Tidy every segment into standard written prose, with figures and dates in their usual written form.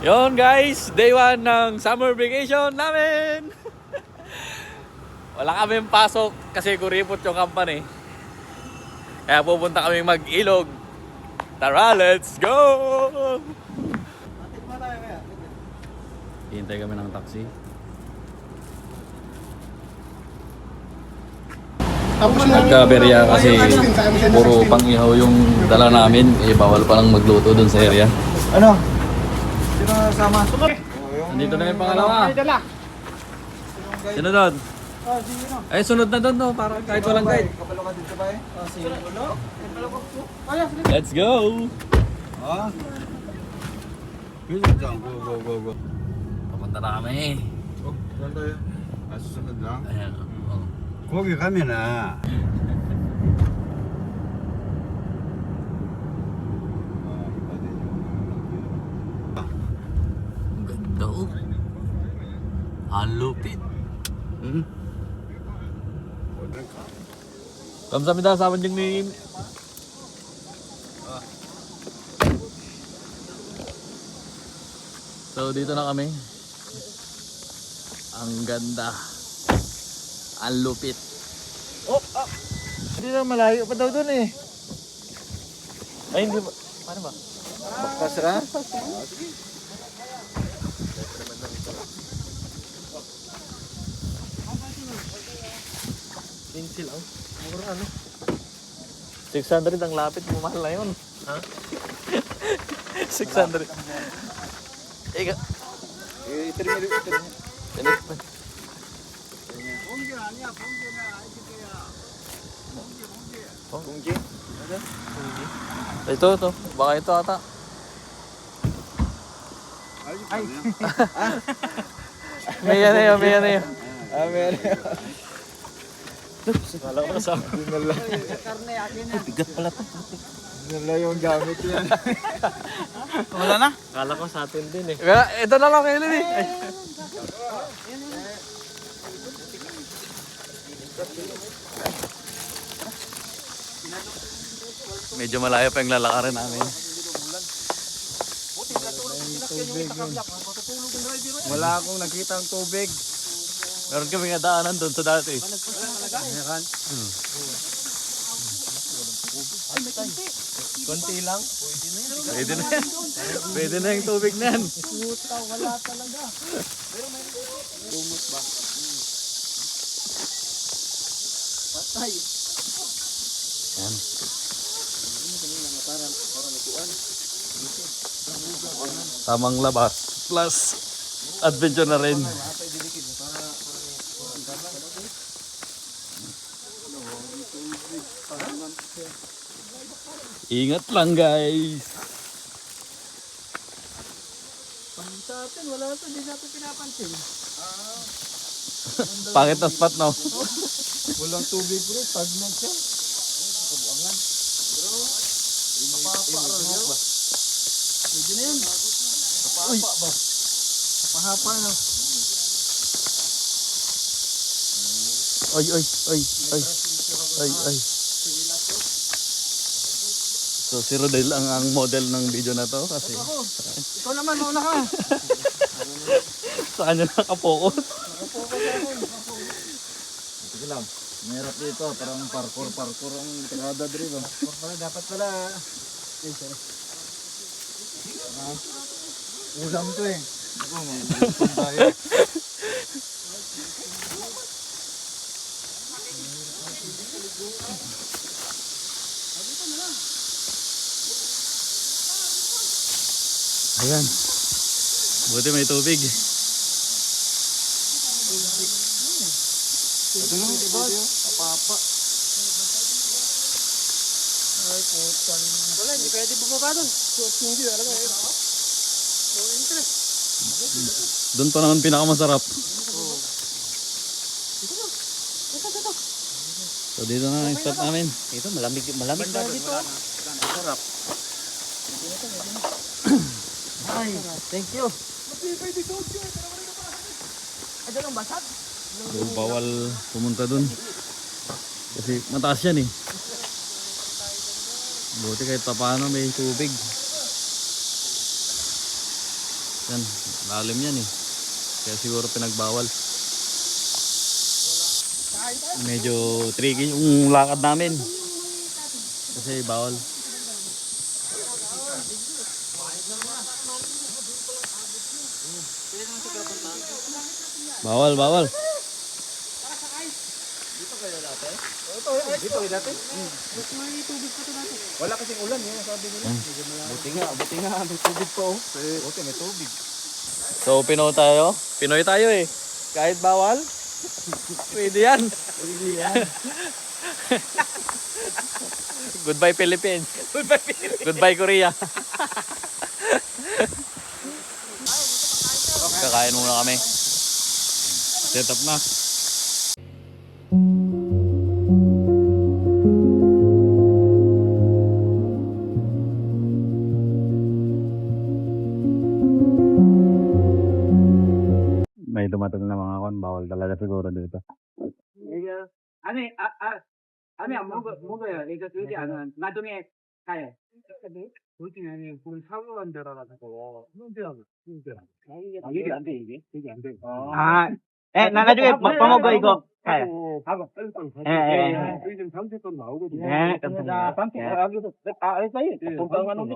Yon guys, day 1 ng summer vacation namin. Wala kaming pasok kasi kuripot yung company. Kaya pupunta kami mag-ilog. Tara, let's go! Hintay kami ng taxi. Nagkaberya kasi puro pang-ihaw yung dala namin. Eh, bawal palang magluto dun sa area. Ano? Sino sama? Nandito na yung pangalawa. Sino doon? Ay, sunod na doon, no? Para kahit walang guide. Kapalo ka din sabay? Sige. Let's go! Ah? Go. Papunta na kami. Oh, saan tayo? Susunod lang? Ayan. Oh. Kogi kami na. Ang ganda, oh. Ang lupit. Kamsahamnida sa amin ni... So dito na kami. Ang ganda. Ang lupit. Oh! Hindi na malayo pa daw dun eh. Ay hindi ba? Paano ba? Baktas ra? Pencil, oh. Mura ano? 600 ang lapit mo, mahal na yun. Ha? 600. Ika. Termino. Pilit pa. Kungji? Ito. Baka ito ata. Ay! May yan na yun. Ah, meron. Kala ko kasama. Dinala. Bigat pala ito. Dinala yung gamit yan. Wala na? Kala ko sa atin din eh. Ito na lang kayo din eh. Ay. Medyo malayo pa yung lalakarin namin. Wala akong nakita ang tubig. Meron kami nga daanan doon sa dati. Meron? Konti lang. Pwede na yan. Pwede na yung tubig na yan. Wala talaga. Lumot ba? Patay. Yan. Tamang labas. Plus, adventure na rin. Ingat lang guys. Sa atin, wala ito. Hindi natin pinapansin. Pangit na spot, no? Walang tubig bro. Stagnant siya. Kabuangan. Bro. Papa ba? Pwede na yan. Kapapa ba? Kapahapa na. Ay. So si Rodel ang model ng video na to kasi Ikaw naman, mauna ka. sa kanya nakapokus. Sige lang. Mayroon dito. Parang parkour ang tirada dito. Dapat pala. Ulam to eh. Ako, mag-ulam tayo. Ayan. Buti may tubig. Ito na, papa. Ay, putang. Wala, hindi pwede bumaba doon. Hindi, alam mo. No interest. Doon pa naman pinakamasarap. So dito na ang spot namin. Ito malamig na dito. Sarap. Ay, thank you. So bawal pumunta doon. Kasi mataas yan eh. Buti kahit pa paano may tubig. Yan, lalim yan eh. Kaya siguro pinagbawal. Medyo tricky yung lakad namin. Kasi bawal. Bawal, bawal. Dito kayo dati? Mas may tubig pa ito dati. Wala kasing ulan yun, sabi nila. Buti nga, may tubig pa oh. Buti may tubig. So, Pinoy tayo. Pinoy tayo eh. Kahit bawal, pwede yan. Pwede yan. Goodbye Philippines. Goodbye, Philippines. Goodbye Korea. Kakain muna kami. Set up na. May dumating na mga kon, bawal talaga siguro dito. 아니, 아니, 뭐가요? 이거 그게 안 나중에 가요. 그게 아니, 그 사고 간 데라가지고 이게 안 돼, 이게 안 돼. 나중에 먹어 이거. 하고 지금 방패권 나오거든요. 감사합니다. 방패 여기서 알겠어요. 건강한 놈이.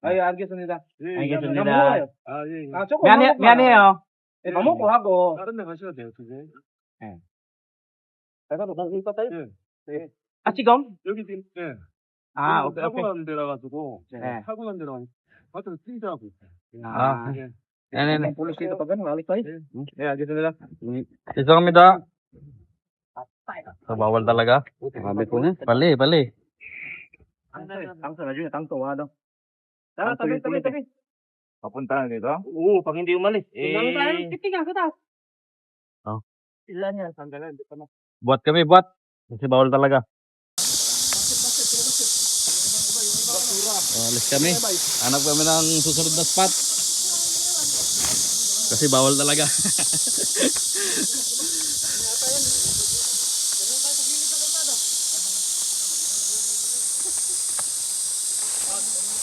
알겠습니다. 알겠습니다. 조금 미안해요. 다 먹고 하고 다른 데 가셔도 돼요, 그게. 내가 너 이거 따 네. 지금? 여기 지금 네. 오케이, 사고 오케이. 난 데라 가지고 네. 사고 난 데라 가지고 트이자고 있어요. 네. 네네네. polisi itu kan balik lagi. Ya, gitu lah. Isang So, bawal talaga. Sabi ko na. Pali, pali. Tangso na dyan, tangso ano. Tara, tabi. Papunta na dito? Oo, pag hindi umalis. Titingan ko daw. Oh. Ilan yan? Sandalan, di pa na. Buat kami, buat. Kasi bawal talaga. Alis kami. Hanap kami ng susunod na spot. Kasi bawal talaga.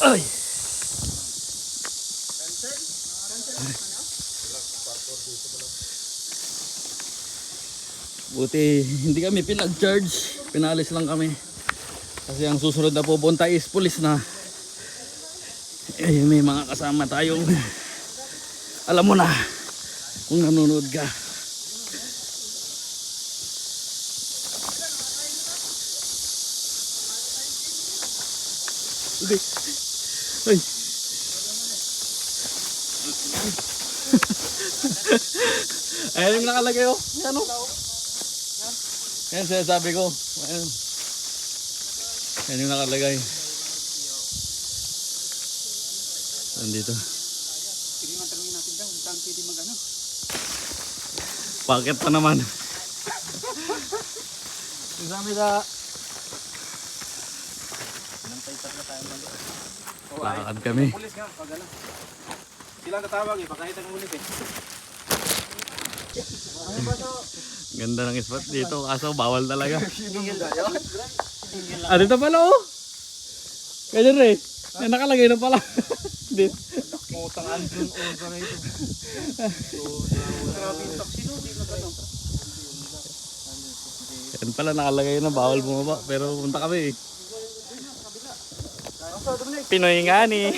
Ay. Buti hindi kami pinag-charge. Pinalis lang kami. Kasi ang susunod na pupunta is pulis na. Eh, may mga kasama tayong alam mo na kung nanonood ka. Okay. Ay. Ayan yung nakalagay oh. Ano? Yan sinasabi ko. Ayan. Yan yung nakalagay. Nandito. Paket pa naman. Kamsahamnida. Lakad kami. Pulis nga, pag ano. Sila tatawag eh, pagkahit ang ulit eh. Ganda ng spot dito, kaso bawal talaga. Dito pala oh. Ganyan rin. Yan nakalagay na pala. Dito. Utang Anson Oza na ito. Grabe yung taksino, di na gano'n. Yan pala nakalagay na bawal bumaba. Pero punta kami eh. Pinoy nga ni.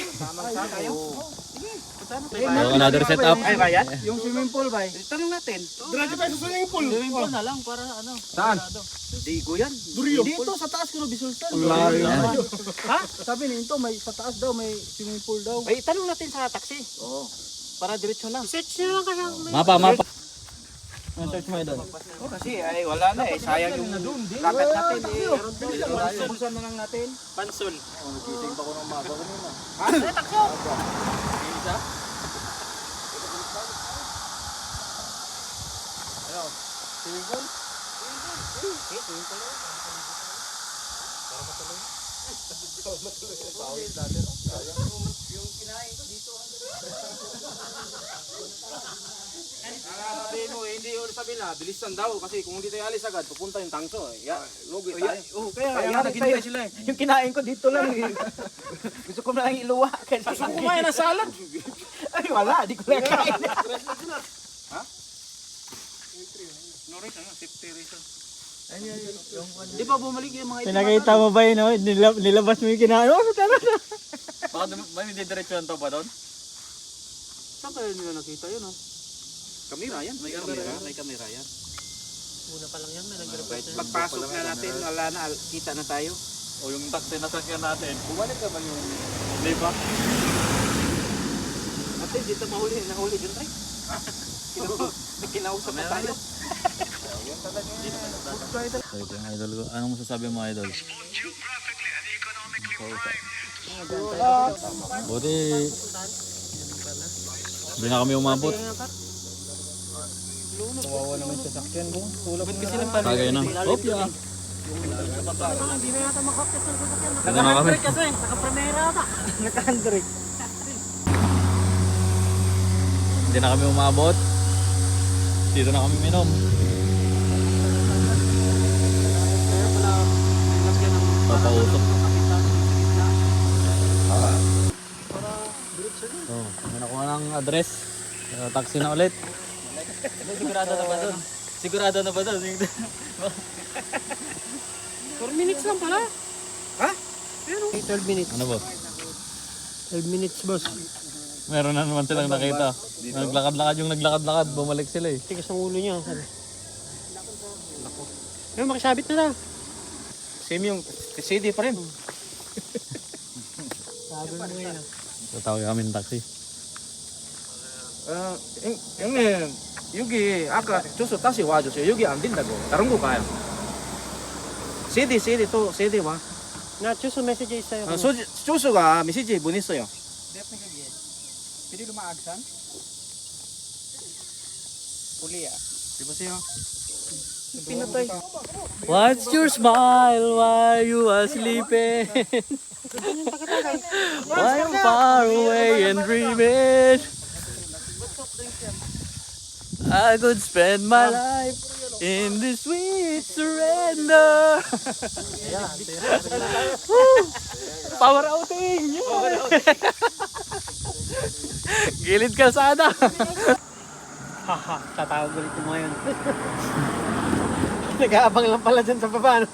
So, another setup. Ay, bayan? Yung swimming pool ba? Tanong natin. Diretso tayo sa swimming pool. Swimming pool na lang para ano. Saan? Digo yan. Dito sa taas ko bisultan. Ha? Sabi ni Into, may sa taas daw, may swimming pool daw. Ay, tanong natin sa taxi. Oo. Para diretso na. Search nyo lang kaya. Mapa, mapa. Search mo doon. Oh, kasi ay wala na eh. Sayang yung lakad natin eh. Bulsan na lang natin. Pansol. Gising pa ko ng maga kanina. Ha? Ay, takso. Isa? Ano? Swimming pool? Swimming pool? Para matuloy. Pawis natin, no? Yung kinain ko dito. Sabihin mo, hindi yun sabihin na, bilisan daw. Kasi kung hindi tayo alis agad, pupunta yung tangso. Lugi tayo. Kaya naghintay sila eh. Yung kinain ko dito lang. Gusto ko na lang iluwa. Gusto ko kumain ng salad. Ay, wala. Di ko na kain. Di ba bumalik yung mga Pinakita mo ba yun, no? Nilabas mo yung kinaano. Tara na. Baka may hindi diretsuhan to ba doon? Saan kaya nila nakita yun, oh? Kamera yan. May kamera. May kamera yan. Una pa lang yan, may nag-report. Pagpasok na natin, wala na. Kita na tayo. O yung taxi na sakyan natin. Bumalik naman yung... Di ba? Ate, dito mahuli. Nahuli dyan, Ray. Kinausap na tayo. So ito yung idol ko. Anong masasabi mo, idol? Buti... Hindi na kami umabot. Kawawa naman sa sakyan mo. Tulog kasi lang Tagay na. Opya. Hindi na yata makakit ng sasakyan. Ito na kami. Kasi, naka-primera ata. Naka-handbrake. Hindi na kami umabot. Dito na kami minom. Papausok. Oh, may nakuha ng address. Taxi na ulit. Sigurado na ba doon? Sigurado na ba doon? 4 minutes lang pala. Ha? 12 minutes. Ano ba? 12 minutes, boss. Meron na naman silang nakita. Naglakad-lakad yung naglakad-lakad. Bumalik sila eh. Tigas ng ulo niya. Yung makisabit na lang. Same yung CD pa rin. Sabi mo yun. Tatawag kami ng taxi. 형님 여기 아까 주소 다시 와주세요. 여기 안 된다고. 다른 거 가요. CD 또 CD 와. Na, choose a message sa'yo. 주소가 메시지 보냈어요. Pwede lumaagsan? Uli ah. Diboseyo. Pinatay. What's your smile while you are sleeping? While I'm far away and dreaming, I could spend my life in this sweet surrender. Woo! Power outing! Gilid kalsada. Haha, tatawag ulit mo ngayon. Nag-aabang lang pala dyan sa baba, no?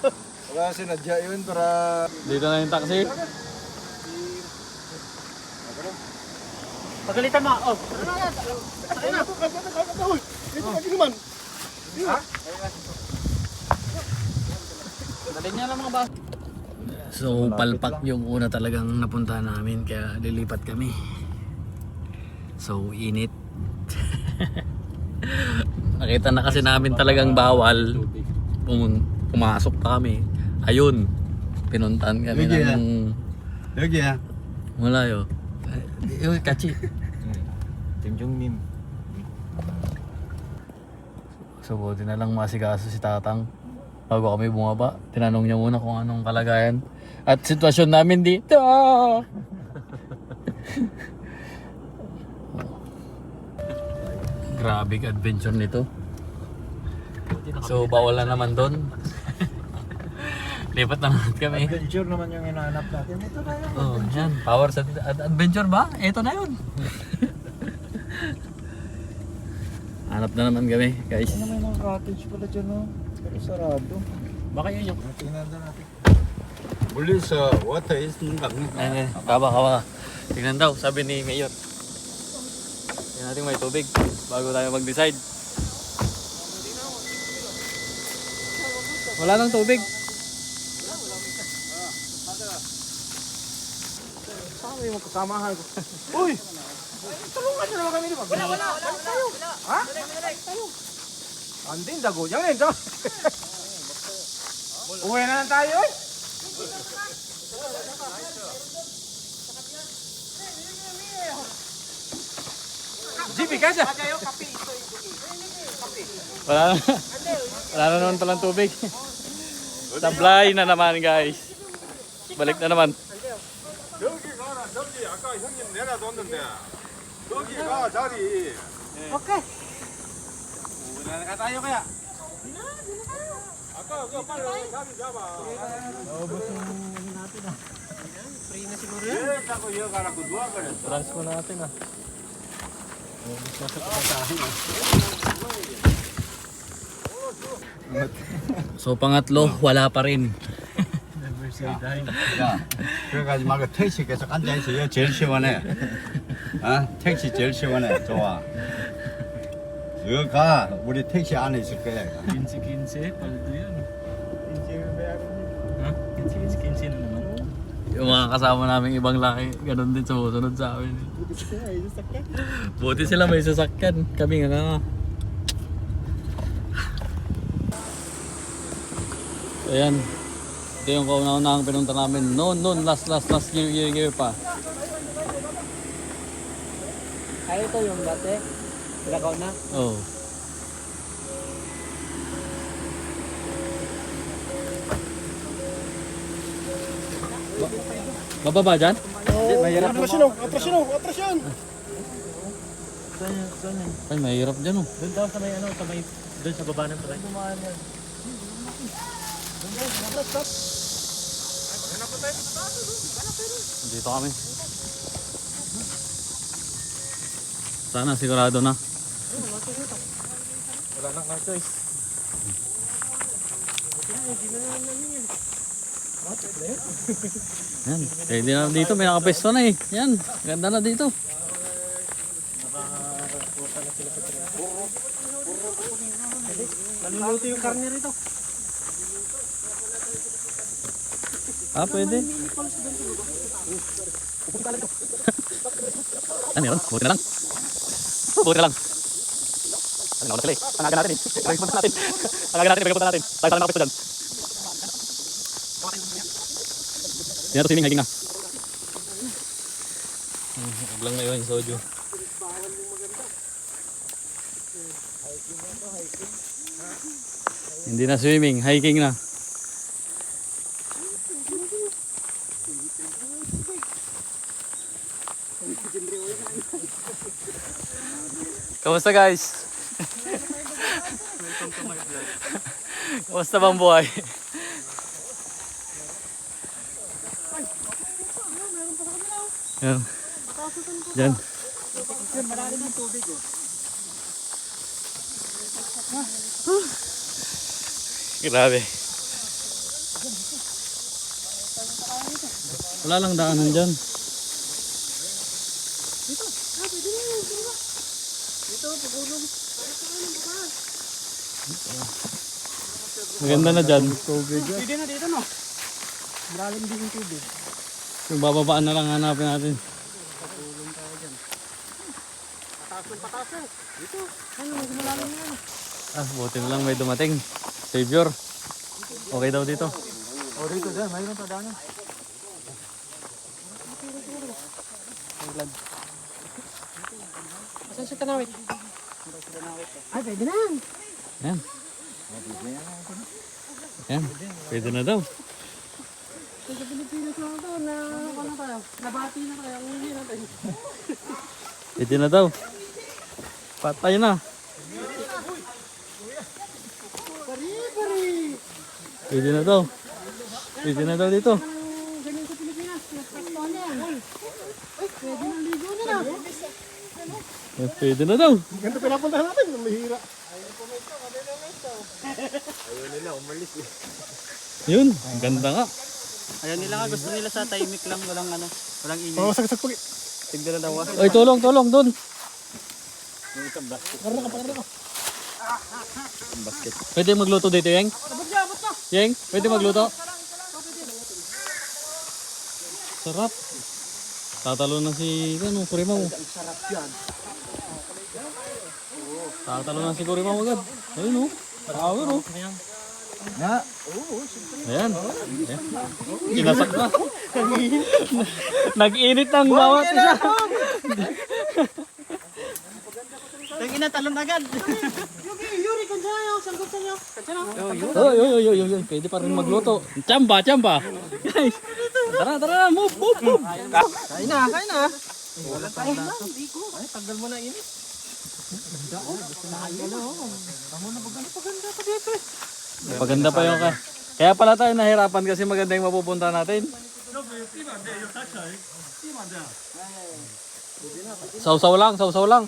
Wala sinadya yun para... Dito na yung taxi. Pagalitan mo, oh. Dali niya lang mga ba? So palpak yung una talagang napunta namin kaya lilipat kami. So init. Nakita na kasi namin talagang bawal. Pumasok pa kami. Ayun. Pinuntahan kami ng 여기 야. malayo. Yung kachi. 김종님. So buti na lang masikaso si Tatang. Bago kami bumaba, tinanong niya muna kung anong kalagayan at sitwasyon namin dito. Grabe adventure nito. So bawal na naman doon. Lipat na naman kami. Adventure naman yung hinahanap natin. Ito na yun. Oh, yan. Power sa adventure ba? Ito na yun. Hanap na naman kami, guys. Ano may mga cottage pala dyan, no? Pero sarado. Baka yun yung... Tingnan na natin. Muli sa water is nung Ay, kawa. Tingnan daw, sabi ni Mayor. Tingnan natin may tubig bago tayo mag-decide. Wala nang tubig. Saan yung kasamahan ko? Uy! Tulungan nyo naman kami di ba? Wala tayo. Ha? Ang dindago. Yang rin, dyan. Uwi na lang tayo eh. Jibi, kaya Wala na naman palang tubig. Sablay na naman, guys. Balik na naman. 저기 아까 형님 내려뒀는데 저기가 자리. Okay. Uwi na tayo kaya. 아까 그 빨리 자리 잡아. Free na siguro 예, 자꾸 이어가라고 누워 그랬어. Transfer natin ah. So pangatlo, wala pa rin. 야, 그래가지고 막 택시 계속 앉아있어. 여기 제일 시원해. 택시 제일 시원해. 좋아. 여기 가. 우리 택시 안에 있을 거야. 15-15, paldo yan. Ha? 15-15 na naman. Yung mga kasama namin ibang laki, ganun din sumusunod sa amin. Buti sila may sasakyan. Kami nga. Ayan. Ito yung kauna-unahang pinunta namin. Noon, last year pa. Ay, ito yung dati. Pinakaw na. Oh. Bababa dyan? Mahirap Ay, mahirap dyan oh. Doon daw sa may ano, doon sa baba ng tray. Dito kami. Sana sigurado na. Wala nang choice. Yan. Pwede na dito. May nakapesto na eh. Yan. Ganda na dito. Naluluto yung karne rito. Pwede. Ano yun? Buti na lang. Buti na lang. Ano na sila eh. Ang aga natin eh. Ang aga natin. Ang aga natin. Pagkapunta natin. Tayo pala nakapesto dyan. Yan na ito swimming, hiking na. Huwag lang na yun, soju. Hindi na swimming, hiking na. Kamusta guys? Kamusta bang buhay? Yan. Yan. Grabe. Wala lang daanan dyan. Maganda na dyan. Pwede na dito, no? Malalim din yung tubig. Yung bababaan na lang hanapin natin. Patulong tayo dyan. Pataas. Dito. Ano, malalim na yan. Buti na lang may dumating. Savior. Okay daw dito. O, dito dyan. Mayroon pa daanan. Asan si Tanawit? Ay, pwede na. Yan. Yan. Pwede na daw. Sa Pilipinas lang ito, na tayo. Nabati na tayo. Ang hindi natin. Pwede na daw. Patay na. Pwede na daw. Pwede na daw dito. Ganyan sa Pilipinas. Naspekto na yan. Pwede na ligo na na. Pwede na daw. Ganito pinapunta natin. Mahira. Yun. Ang ganda nga. Ayaw nila nga, gusto nila sa tahimik lang, walang ano, walang ingay. Oo, saksak pag. Tignan na daw. Oy, tulong dun. Basket. Pwede magluto dito, Yeng? Yeng, pwede magluto? Sarap. Tatalo na si Kurimaw. Sarap yan. Tatalo na si Kurimaw agad. Ayun oh. Power oh. 야, Ayan. Ayan. Inasak na. Nag-init ng bawat isa. Yung inatalon agad. Yuri, kansa nyo. Sangkot sa nyo. Kansa nyo. Oy. Pwede pa rin magluto. Chamba. Guys. Tara. Move. Kain na. Ay, tagal mo na init. Maganda pa yung kaya pala tayo nahirapan kasi maganda yung mapupunta natin. Sausaw lang.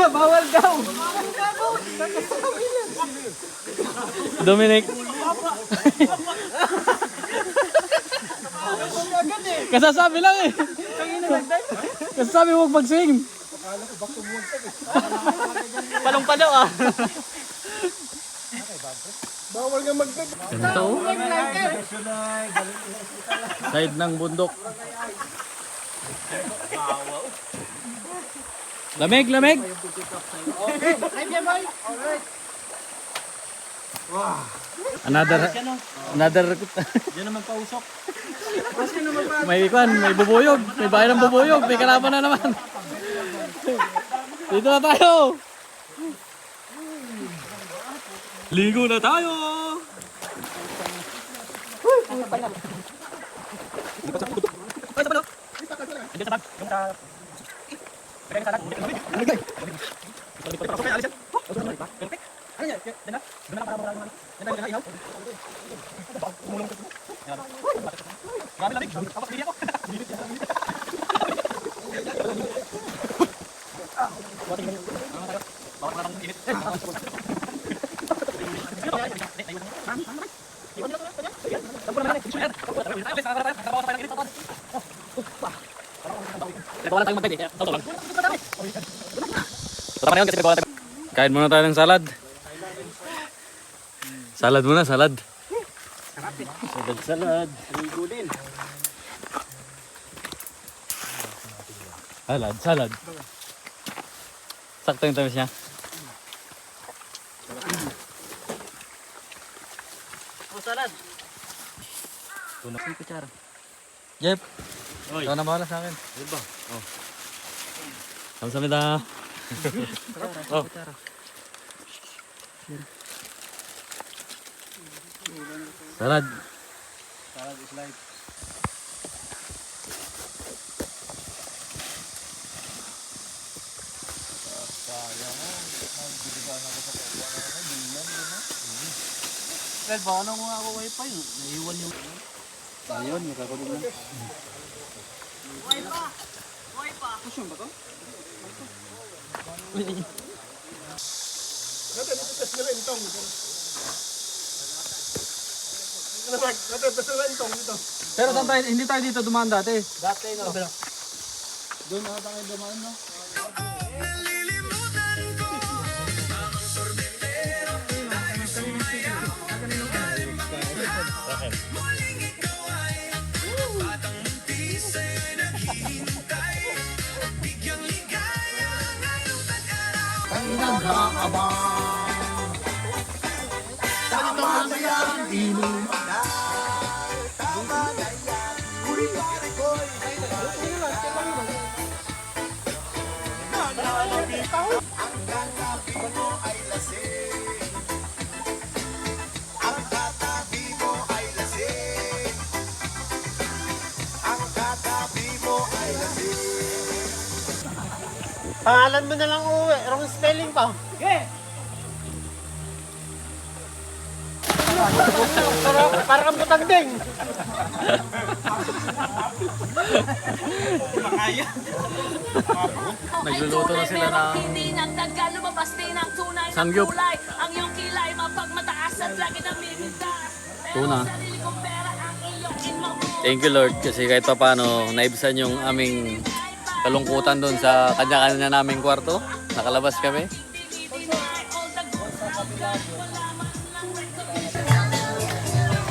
Bawal daw. Dominic. Kasasabi lang eh. Kasasabi huwag mag-swing. Palong-palo ah. Ganito. Side ng bundok. Lamig, lamig. Another Diyan naman pausok. may bubuyog, may bahay ng bubuyog, may kalaban na naman. Dito na tayo. Ligo na tayo. Kain muna tayo ng salad. Salad muna, salad. Salad. Salad. Sakto yung tamis niya. Salad. Tunang kutsara. Jep. Ikaw na bahala sa akin. Diba? Kamsahamnida. Oh. Salad. Salad is life. Well, baka nang mga ako wifi, naiwan yung... Ayun, nakakulog na. Kusyon ba to? Pero saan tayo, hindi tayo dito dumaan dati. Dati no. Doon na tayo dumaan no. Pangalan mo na lang uwi. Wrong spelling pa. Para kang butanding. Nagluluto na sila ng Hindi nagdagal, lumabas din ang tunay na Sangyup. kulay. Ang iyong kilay, mapagmataas at lagi nang mimitas. Pero Tuna. sarili kong pera ang iyong inmabuhay. Thank you Lord kasi kahit pa paano naibsan yung aming kalungkutan doon sa kanya-kanya naming kwarto. Nakalabas kami.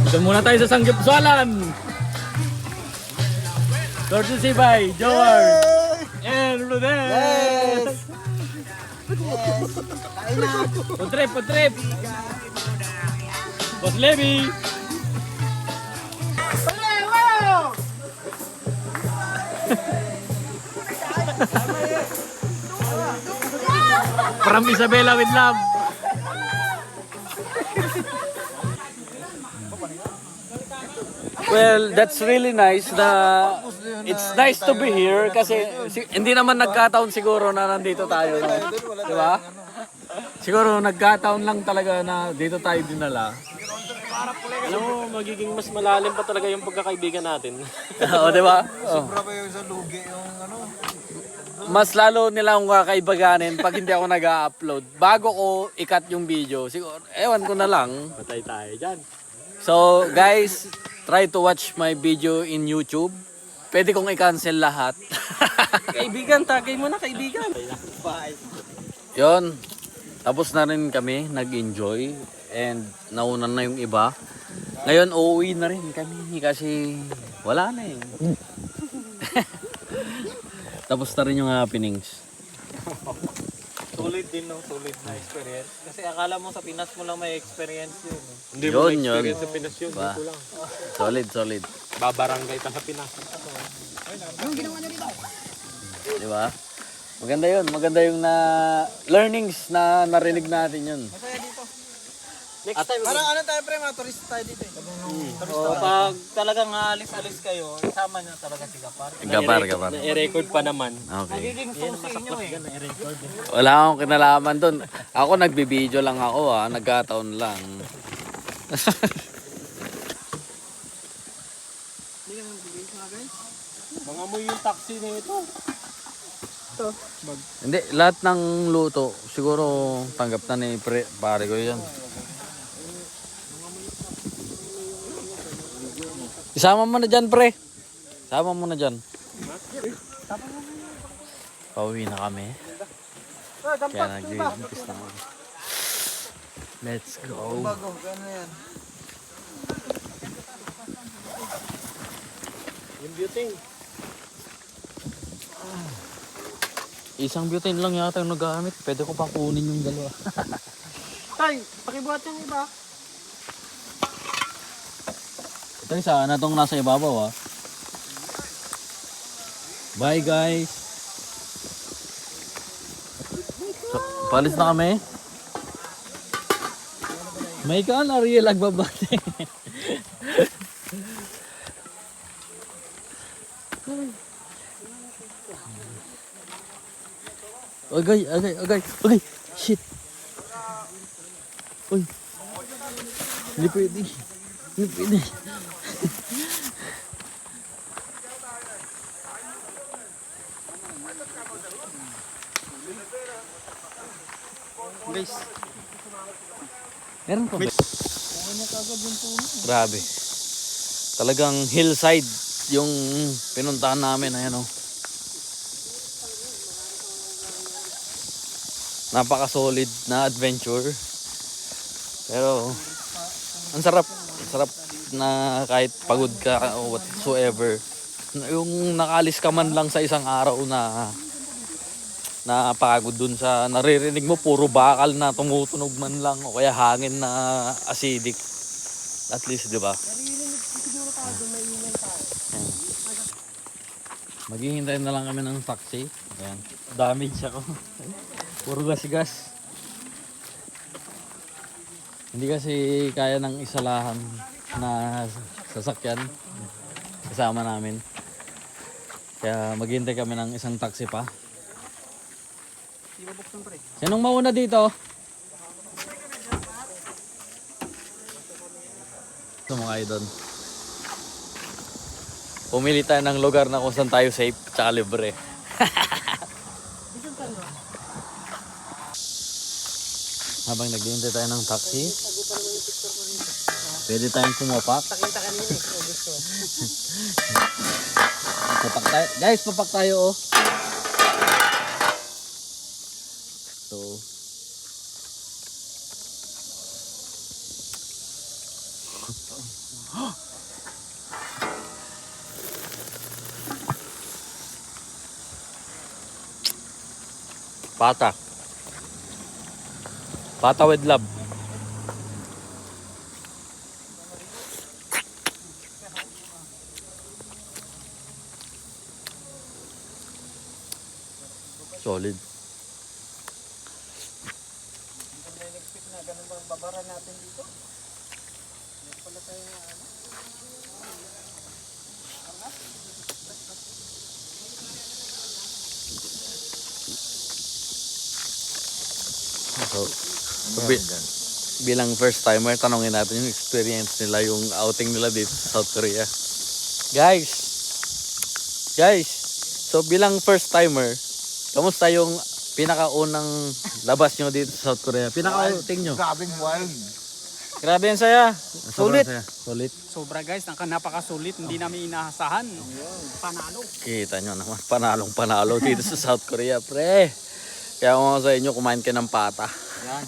Doon muna tayo sa Sanggip Sualan. Courtesy by Jowar and Rodel. Yes! Putrip, putrip! Boss Levy! From Isabela with love. Well, that's really nice na it's nice to be here kasi hindi naman nagkataon siguro na nandito tayo, no? Di ba? Siguro nagkataon lang talaga na dito tayo dinala. Alam mo, magiging mas malalim pa talaga yung pagkakaibigan natin. Oo, di ba? Oh. Sobra pa yung sa lugi yung ano. mas lalo nila akong kakaibaganin pag hindi ako nag-upload. Bago ko i-cut yung video, siguro, ewan ko na lang. Patay tayo dyan. So, guys, try to watch my video in YouTube. Pwede kong i-cancel lahat. Kaibigan, tagay mo na kaibigan. Yon. Tapos na rin kami, nag-enjoy. And nauna na yung iba. Ngayon, uuwi na rin kami kasi wala na eh. Tapos na rin yung happenings. Sulit din, no? Sulit na experience. Kasi akala mo sa Pinas mo lang may experience yun. Hindi mo Yun, yun. experience sa Pinas yun. Ba? Dito lang. Solid, solid. Babarangay ka sa Pinas. Di ba? Maganda yun. Maganda yung learnings na narinig natin yun. Next time. Parang ano tayo pre, mga turista tayo dito eh. O, pag talagang alis-alis kayo, isama nyo talaga si Gapar. Gapar, gapar. I-record pa naman. Okay. Magiging susi nyo eh. Wala akong kinalaman dun. Ako nagbibideo lang ako nagkataon lang. Mga mo yung taxi na ito. Hindi, lahat ng luto, siguro tanggap na ni pare ko yan. Isama mo na dyan, pre. Isama mo na dyan. Pauwi na kami. Kaya nag-umpis na kami. Let's go. Bago, gano'n yan. Yung butane. Isang butane lang yata yung nagamit. Pwede ko pa kunin yung dalawa. Tay, pakibuhat yung iba. Ito yung sana itong nasa ibabaw Bye guys. So, palis na kami. May ka na Ariel agbabate. Agay. Shit. Uy. Hindi pwede. Guys, Meron pa ba? Grabe. Talagang hillside yung pinuntahan namin. Ayan Napaka-solid na adventure. Pero ang sarap. Sarap na kahit pagod ka o whatsoever. Yung nakalis ka man lang sa isang araw na napagod dun sa naririnig mo puro bakal na tumutunog man lang o kaya hangin na acidic. At least, di ba? Maghihintay na lang kami ng taxi. Ayan. Damage ako. Puro gas-gas. Hindi kasi kaya ng isalahan na sasakyan kasama namin. Kaya maghihintay kami ng isang taxi pa. Sinong mauna dito? Sumakay doon. Pumili tayo ng lugar na kung saan tayo safe tsaka libre. Habang naghihintay tayo ng taxi, pwede tayong pumapak. Papak tayo. Guys, papak tayo So, Pata. Pata with love. Solid. So, bilang first timer, tanongin natin yung experience nila, yung outing nila dito sa South Korea. Guys, so bilang first timer, Kamusta yung pinakaunang labas nyo dito sa South Korea? Pinaka-outing nyo? Grabing wild. Grabe yan saya. Sulit. Sulit. Sobra guys, napakasulit. Hindi namin inaasahan. Panalo. Kita nyo naman, panalong-panalo dito sa South Korea, pre. Kaya kung sa inyo, kumain ka ng pata. Yan.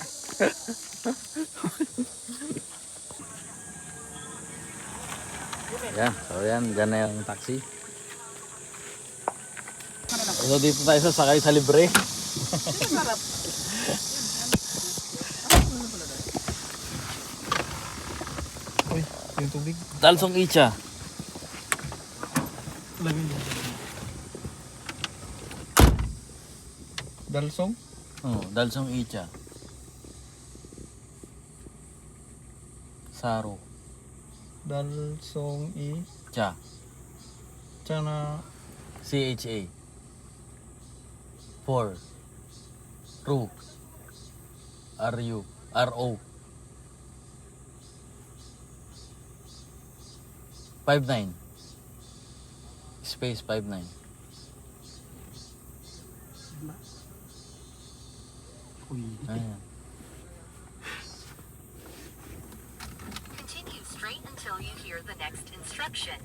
Yan, so yan, dyan na yung taxi. So dito tayo sasakay sa libre. Uy, yung tubig. Dalsong Icha. Dalsong? Oh, Dalsong Icha. Saro. Dalsong i. Cha. Tsana. CHA. 4. Ru. RU. RO. 59. Space 59. Ayan. Continue straight until you hear the next instruction.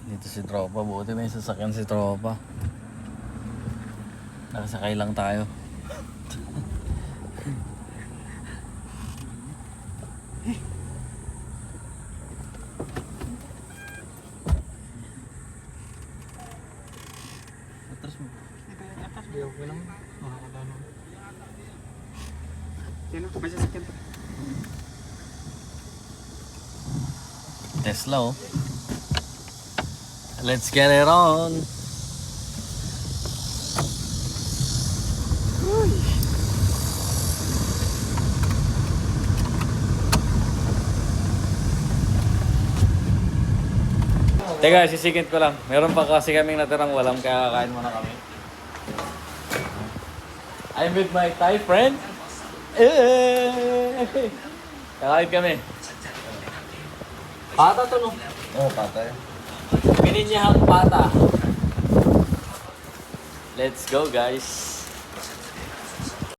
Dito si Tropa. Buti may sasakyan si Tropa. Nakasakay lang tayo. Hindi okay lang. Makakadano. Sino? May sasakyan pa. Tesla oh. Let's get it on. Teka, sisikit ko lang. Meron pa kasi kaming natirang walam, kaya kakain muna kami. I'm with my Thai friend. Eh! Kakain kami. Pata to no? Oh, patay. Pininyahang pata. Let's go guys.